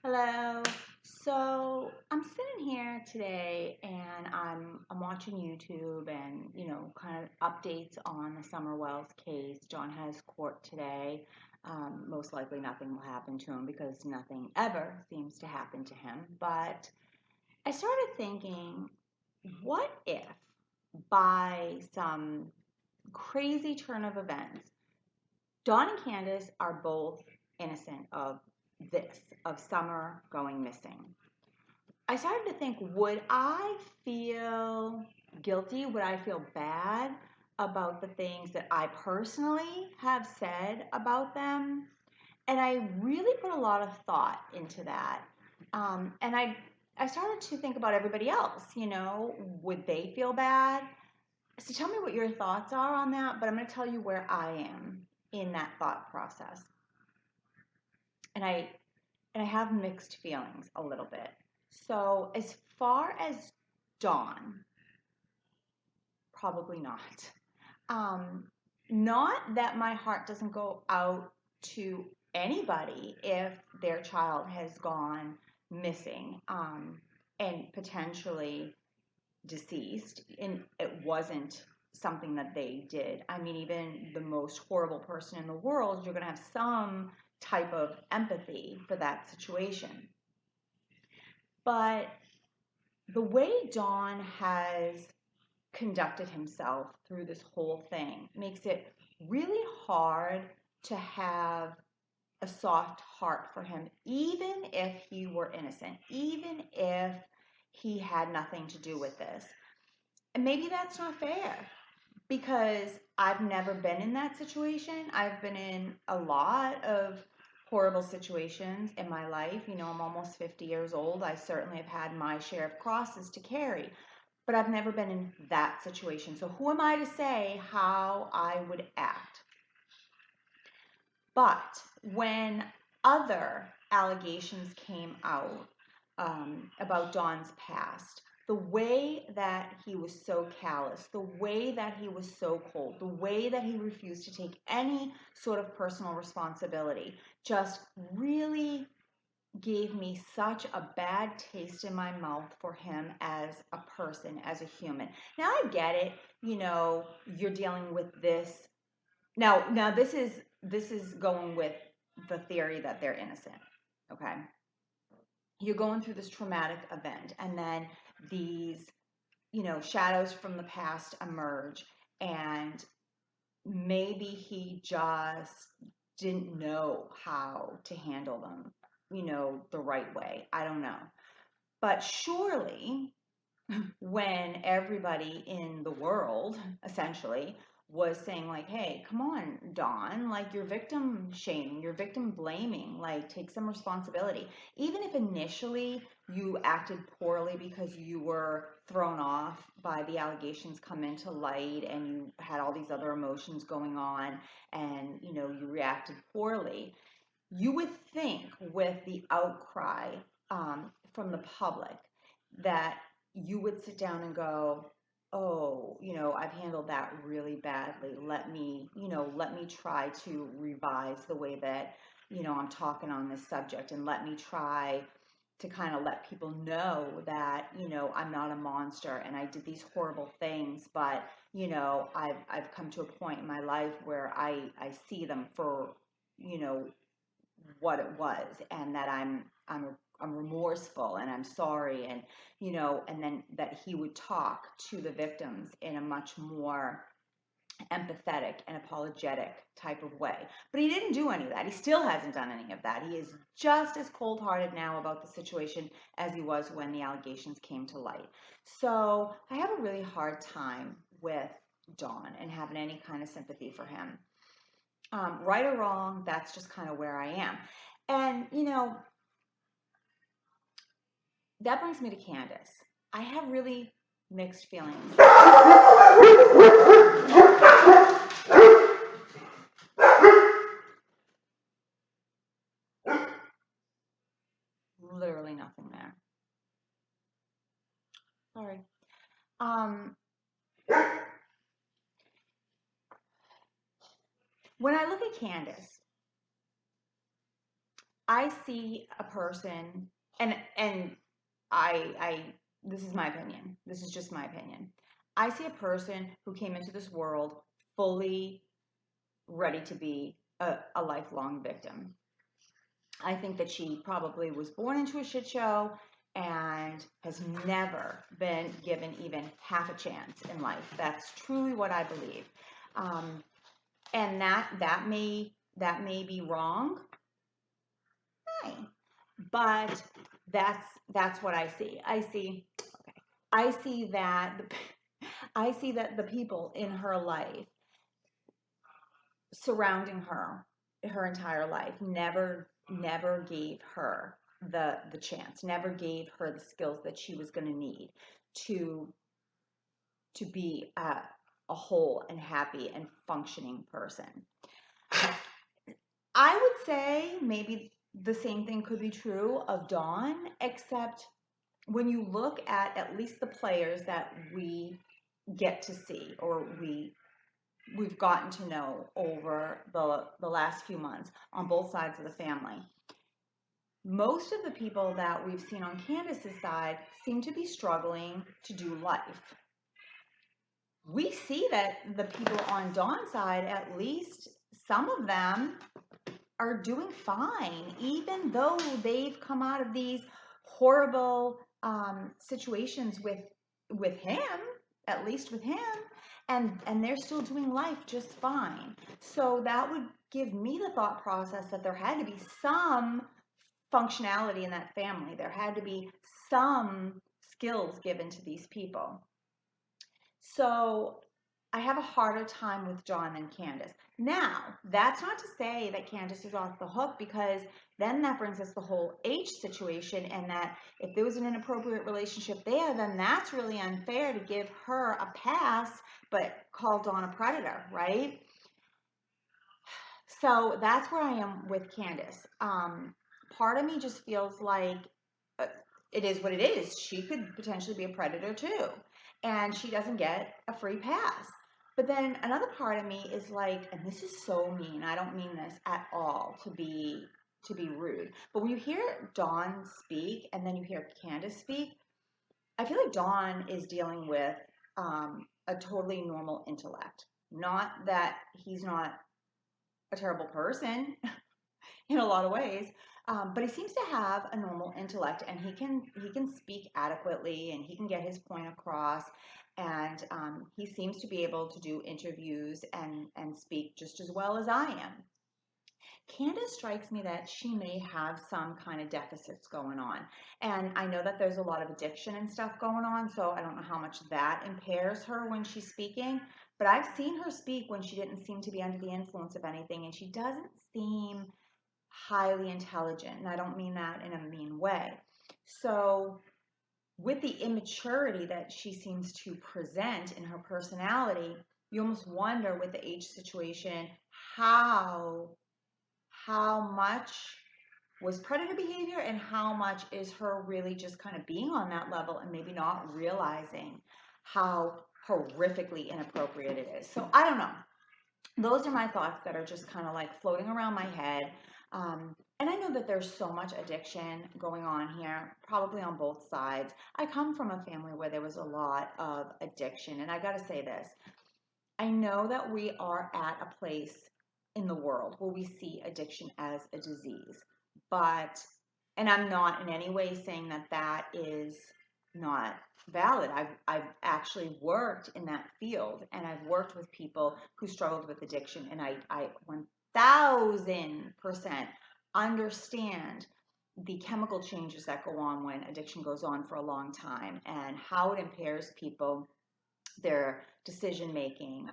Hello. So I'm sitting here today and I'm watching YouTube and kind of updates on the Summer Wells case. John has court today. Most likely nothing will happen to him because nothing ever seems to happen to him. But I started thinking, what if by some crazy turn of events, Don and Candace are both innocent of this, of Summer going missing? I started to think, would I feel guilty? Would I feel bad about the things that I personally have said about them? And I really put a lot of thought into that. And I started to think about everybody else. Would they feel bad? So tell me what your thoughts are on that, but I'm going to tell you where I am in that thought process. And I have mixed feelings a little bit. So as far as Dawn, probably not. Not that my heart doesn't go out to anybody if their child has gone missing and potentially deceased, and it wasn't something that they did. I mean, even the most horrible person in the world, you're going to have some type of empathy for that situation. But the way Don has conducted himself through this whole thing makes it really hard to have a soft heart for him, even if he were innocent, even if he had nothing to do with this. And maybe that's not fair because I've never been in that situation. I've been in a lot of horrible situations in my life. I'm almost 50 years old. I certainly have had my share of crosses to carry, but I've never been in that situation. So who am I to say how I would act? But when other allegations came out about Don's past, the way that he was so callous, the way that he was so cold, the way that he refused to take any sort of personal responsibility just really gave me such a bad taste in my mouth for him as a person, as a human. Now I get it, you're dealing with this. Now this is going with the theory that they're innocent. Okay? You're going through this traumatic event and then these shadows from the past emerge, and maybe he just didn't know how to handle them the right way. I don't know. But surely when everybody in the world essentially was saying like, hey, come on, Don, like you're victim shaming, you're victim blaming, like take some responsibility. Even if initially you acted poorly because you were thrown off by the allegations come into light and you had all these other emotions going on and you reacted poorly, you would think with the outcry from the public that you would sit down and go, oh, I've handled that really badly. Let me try to revise the way that, I'm talking on this subject, and let me try to kind of let people know that, I'm not a monster and I did these horrible things, but, I've come to a point in my life where I see them for, what it was, and that I'm remorseful and I'm sorry, and and then that he would talk to the victims in a much more empathetic and apologetic type of way. But he didn't do any of that. He still hasn't done any of that. He is just as cold-hearted now about the situation as he was when the allegations came to light. So I have a really hard time with Don and having any kind of sympathy for him. Right or wrong, that's just kind of where I am. And, that brings me to Candace. I have really mixed feelings. Literally nothing there. Sorry. Um, when I look at Candace, I see a person, and I this is my opinion. This is just my opinion. I see a person who came into this world fully ready to be a lifelong victim. I think that she probably was born into a shit show and has never been given even half a chance in life. That's truly what I believe. Um, and that may be wrong, fine. But that's what I see. I see that I see that the people in her life surrounding her entire life never gave her the chance, never gave her the skills that she was going to need to be a whole and happy and functioning person. I would say maybe the same thing could be true of Dawn, except when you look at least the players that we get to see, or we've gotten to know over the last few months on both sides of the family, most of the people that we've seen on Candace's side seem to be struggling to do life. We see that the people on Dawn's side, at least some of them, are doing fine, even though they've come out of these horrible situations with him, at least with him, and they're still doing life just fine. So that would give me the thought process that there had to be some functionality in that family. There had to be some skills given to these people. So I have a harder time with Don than Candace. Now, that's not to say that Candace is off the hook, because then that brings us the whole H situation, and that if there was an inappropriate relationship there, then that's really unfair to give her a pass but call Dawn a predator, right? So that's where I am with Candace. Part of me just feels like uh, it is what it is. She could potentially be a predator too, and she doesn't get a free pass. But then another part of me is like, and this is so mean. I don't mean this at all to be rude. But when you hear Dawn speak and then you hear Candace speak, I feel like Dawn is dealing with a totally normal intellect. Not that he's not a terrible person in a lot of ways, but he seems to have a normal intellect, and he can speak adequately, and he can get his point across, and he seems to be able to do interviews and speak just as well as I am. Candace strikes me that she may have some kind of deficits going on. And I know that there's a lot of addiction and stuff going on, so I don't know how much that impairs her when she's speaking. But I've seen her speak when she didn't seem to be under the influence of anything, and she doesn't seem highly intelligent. And I don't mean that in a mean way. So, with the immaturity that she seems to present in her personality, you almost wonder with the H situation how much was predator behavior and how much is her really just kind of being on that level and maybe not realizing how horrifically inappropriate it is. So I don't know. Those are my thoughts that are just kind of like floating around my head. And I know that there's so much addiction going on here, probably on both sides. I come from a family where there was a lot of addiction. And I got to say this, I know that we are at a place in the world where we see addiction as a disease, but, and I'm not in any way saying that that is not valid. I've actually worked in that field, and I've worked with people who struggled with addiction, and I 1000% understand the chemical changes that go on when addiction goes on for a long time and how it impairs people, their decision making,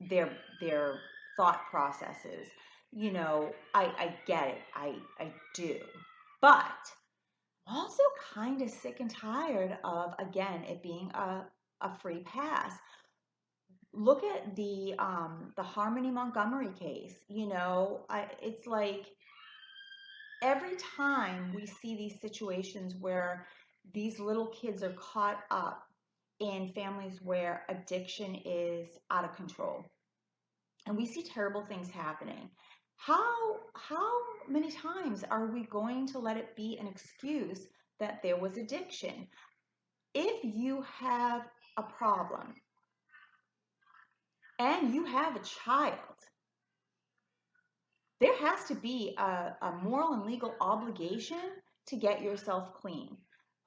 their thought processes. I get it. I do. But I'm also kind of sick and tired of, again, it being a free pass. Look at the Harmony Montgomery case. It's like every time we see these situations where these little kids are caught up in families where addiction is out of control, and we see terrible things happening. How many times are we going to let it be an excuse that there was addiction? If you have a problem and you have a child, there has to be a moral and legal obligation to get yourself clean,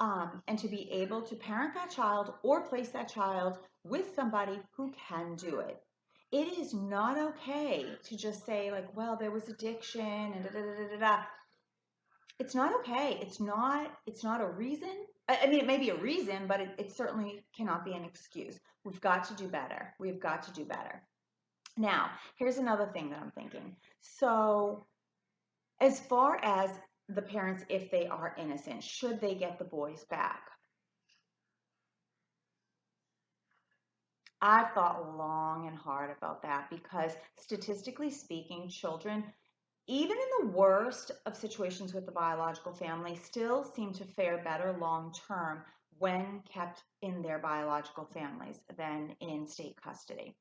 and to be able to parent that child or place that child with somebody who can do it. It is not okay to just say like, well, there was addiction and da da da da da. Da. It's not okay. It's not a reason. I mean, it may be a reason, but it certainly cannot be an excuse. We've got to do better. We've got to do better. Now, here's another thing that I'm thinking. So, as far as the parents, if they are innocent, should they get the boys back? I've thought long and hard about that because statistically speaking, children, even in the worst of situations with the biological family, still seem to fare better long term when kept in their biological families than in state custody.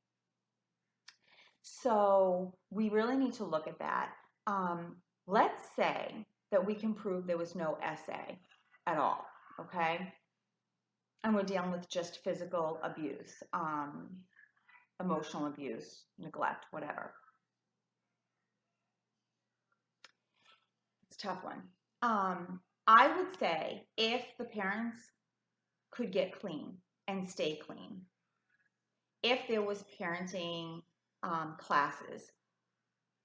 So we really need to look at that. Let's say that we can prove there was no SA at all, okay? And we're dealing with just physical abuse, emotional abuse, neglect, whatever. It's a tough one. I would say if the parents could get clean and stay clean, if there was parenting classes,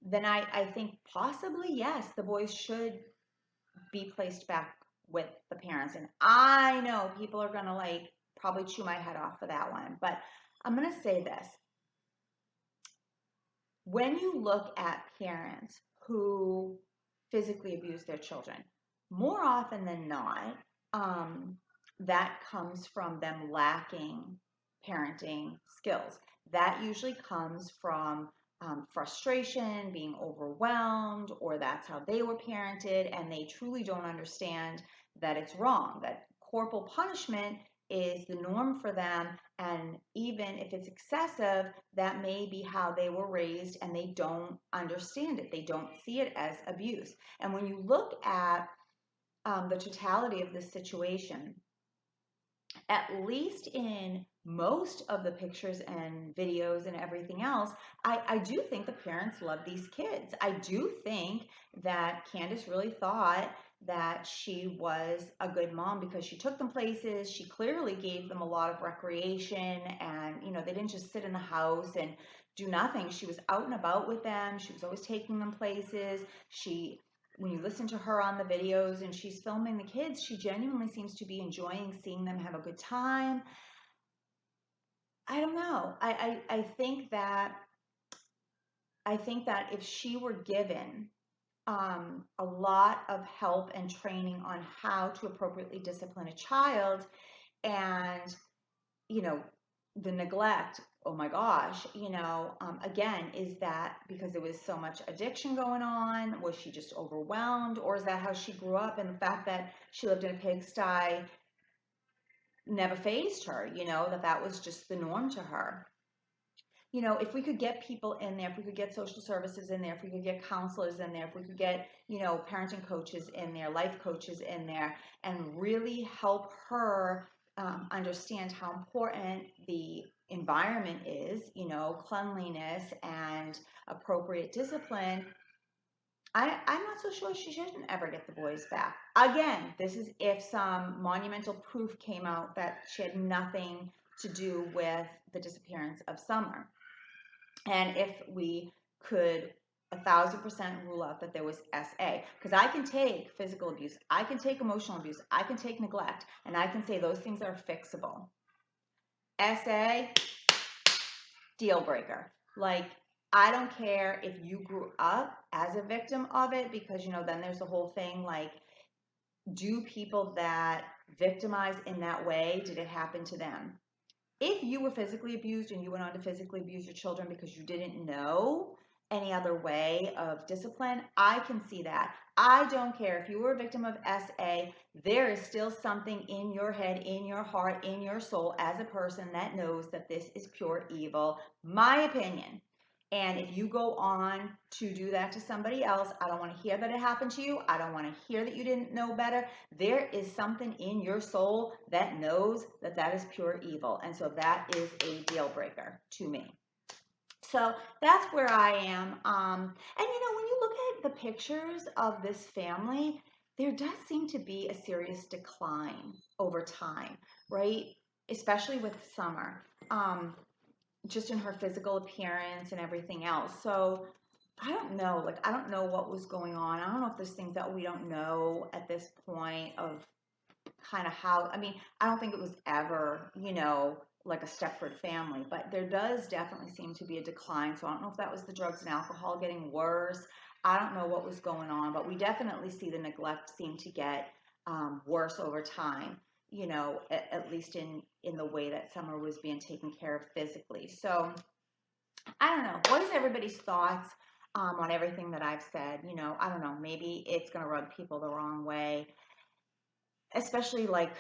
then I think possibly, yes, the boys should be placed back with the parents. And I know people are going to like probably chew my head off for that one, but I'm going to say this. When you look at parents who physically abuse their children, more often than not, that comes from them lacking parenting skills. That usually comes from frustration, being overwhelmed, or that's how they were parented, and they truly don't understand that it's wrong, that corporal punishment is the norm for them. And even if it's excessive, that may be how they were raised and they don't understand it. They don't see it as abuse. And when you look at the totality of this situation, at least in most of the pictures and videos and everything else, I do think the parents love these kids. I do think that Candace really thought that she was a good mom because she took them places. She clearly gave them a lot of recreation, and they didn't just sit in the house and do nothing. She was out and about with them. She was always taking them places. When you listen to her on the videos and she's filming the kids, she genuinely seems to be enjoying seeing them have a good time. I don't know. I think that if she were given a lot of help and training on how to appropriately discipline a child, and the neglect, oh my gosh, again, is that because there was so much addiction going on? Was she just overwhelmed? Or is that how she grew up? And the fact that she lived in a pigsty never fazed her, that was just the norm to her. If we could get people in there, if we could get social services in there, if we could get counselors in there, if we could get, parenting coaches in there, life coaches in there, and really help her understand how important the environment is, cleanliness and appropriate discipline, I'm not so sure she shouldn't ever get the boys back. Again, this is if some monumental proof came out that she had nothing to do with the disappearance of Summer. And if we could 1,000% rule out that there was SA, because I can take physical abuse, I can take emotional abuse, I can take neglect, and I can say those things are fixable. SA, deal breaker. Like, I don't care if you grew up as a victim of it, because, then there's the whole thing like, do people that victimize in that way, did it happen to them? If you were physically abused and you went on to physically abuse your children because you didn't know any other way of discipline, I can see that. I don't care if you were a victim of SA, there is still something in your head, in your heart, in your soul as a person that knows that this is pure evil. My opinion. And if you go on to do that to somebody else, I don't want to hear that it happened to you. I don't want to hear that you didn't know better. There is something in your soul that knows that that is pure evil. And so that is a deal breaker to me. So that's where I am. And when you look at the pictures of this family, there does seem to be a serious decline over time, right? Especially with Summer. Just in her physical appearance and everything else. So I don't know. Like, I don't know what was going on. I don't know if there's things that we don't know at this point of kind of how, I mean, I don't think it was ever, like a Stepford family, but there does definitely seem to be a decline. So I don't know if that was the drugs and alcohol getting worse. I don't know what was going on, but we definitely see the neglect seem to get worse over time, at least in the way that Summer was being taken care of physically. So I don't know. What is everybody's thoughts on everything that I've said? I don't know. Maybe it's going to rub people the wrong way, especially like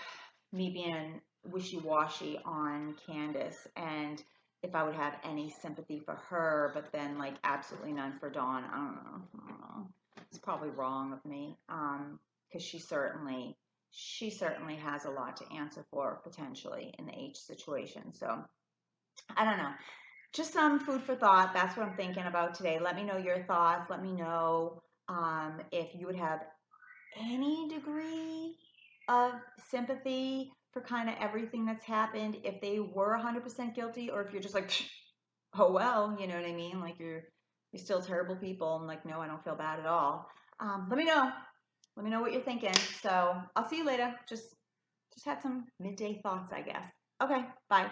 me being wishy-washy on Candace, and if I would have any sympathy for her, but then like absolutely none for Dawn. I don't know. It's probably wrong of me, because she certainly has a lot to answer for potentially in the H situation. So I don't know. Just some food for thought. That's what I'm thinking about today. Let me know your thoughts. Let me know if you would have any degree of sympathy for kind of everything that's happened, if they were 100% guilty, or if you're just like, oh well, you know what I mean? Like you're still terrible people, and like, no, I don't feel bad at all. Let me know. Let me know what you're thinking. So I'll see you later. Just had some midday thoughts, I guess. Okay, bye.